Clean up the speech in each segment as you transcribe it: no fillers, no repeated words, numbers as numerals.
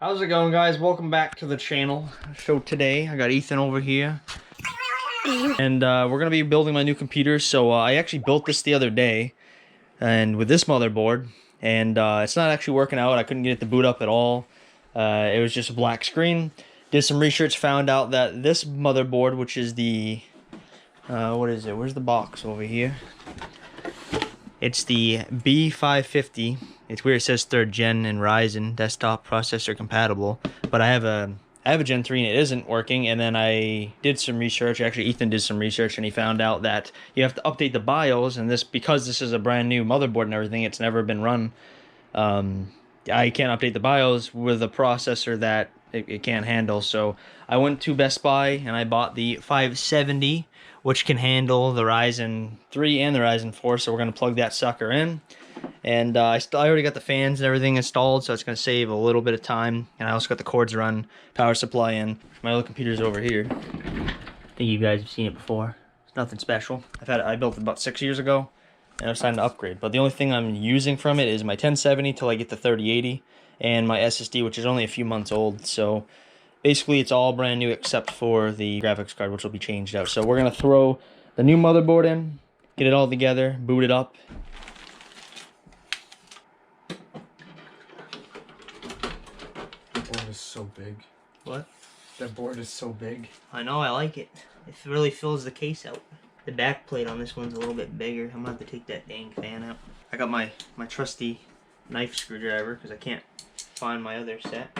How's it going, guys? Welcome back to the channel. So today I got Ethan over here and we're gonna be building my new computer. So I actually built this the other day and with this motherboard, and it's not actually working out. I couldn't get it to boot up at all. It was just a black screen. Did some research, found out that this motherboard, which is the what is it? Where's the box over here? It's the B550. It's where it says 3rd gen and Ryzen desktop processor compatible. But I have a Gen 3 and it isn't working. And then I did some research. Actually, Ethan did some research and he found out that you have to update the BIOS. And because this is a brand new motherboard and everything, it's never been run. I can't update the BIOS with a processor that it can't handle. So I went to Best Buy and I bought the 570, which can handle the Ryzen 3 and the Ryzen 4. So we're going to plug that sucker in. And I already got the fans and everything installed, so it's going to save a little bit of time. And I also got the cords run, power supply in. My other computer's over here. I think you guys have seen it before. It's nothing special. I built it about 6 years ago, and I was trying to upgrade. But the only thing I'm using from it is my 1070 till I get the 3080, and my SSD, which is only a few months old. So basically, it's all brand new except for the graphics card, which will be changed out. So we're going to throw the new motherboard in, get it all together, boot it up. Board is so big. What? That board is so big. I know, I like it. It really fills the case out. The back plate on this one's a little bit bigger. I'm gonna have to take that dang fan out. I got my trusty knife screwdriver because I can't find my other set.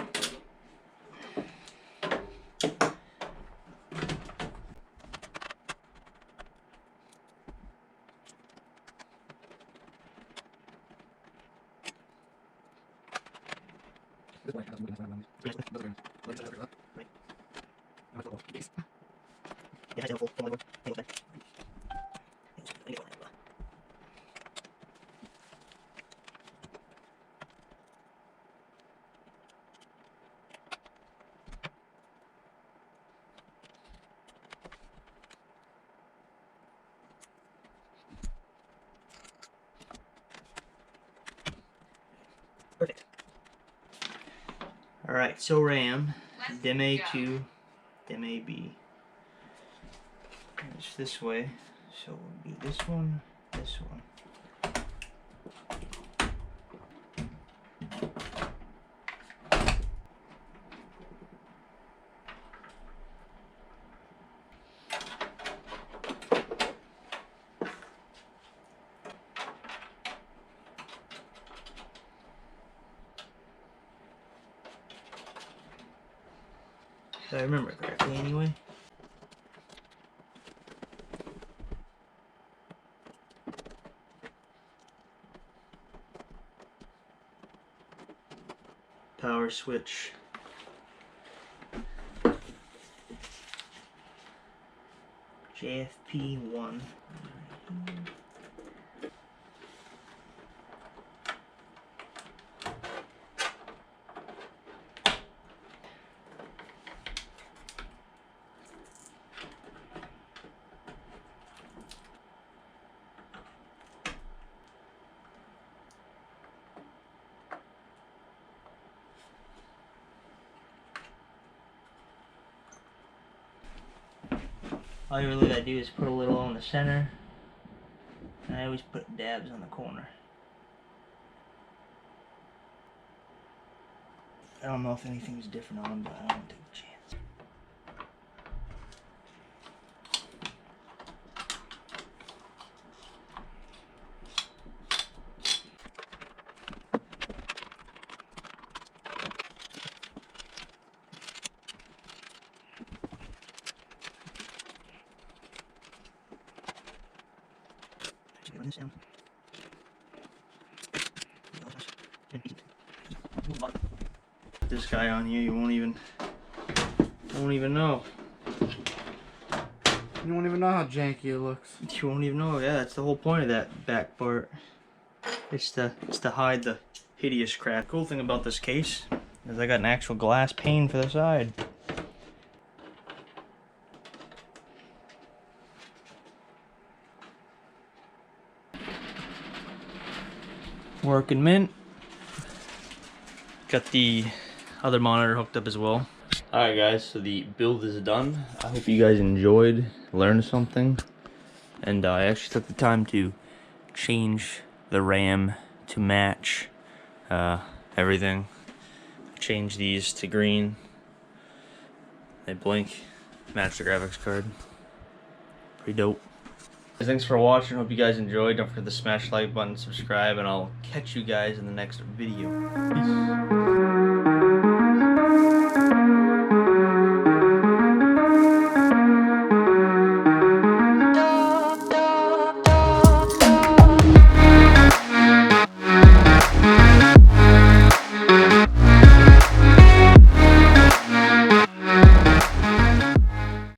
Perfect. Alright, so RAM, DIMM A2, DIMM AB. It's this way, so it would be this one, this one. If I remember correctly, anyway. Power switch. JFP1. All you really gotta do is put a little on the center, and I always put dabs on the corner. I don't know if anything's different on them, but I don't take a chance. This guy on here, you won't even know. You won't even know how janky it looks. You won't even know. Yeah, that's the whole point of that back part. It's to hide the hideous crap. Cool thing about this case is I got an actual glass pane for the side. Working mint. Got the other monitor hooked up as well. Alright guys, so the build is done. I hope you guys enjoyed, learned something. And I actually took the time to change the RAM to match everything. Change these to green. They blink, match the graphics card. Pretty dope. Thanks for watching. Hope you guys enjoyed. Don't forget to smash the like button, subscribe, and I'll catch you guys in the next video. Peace.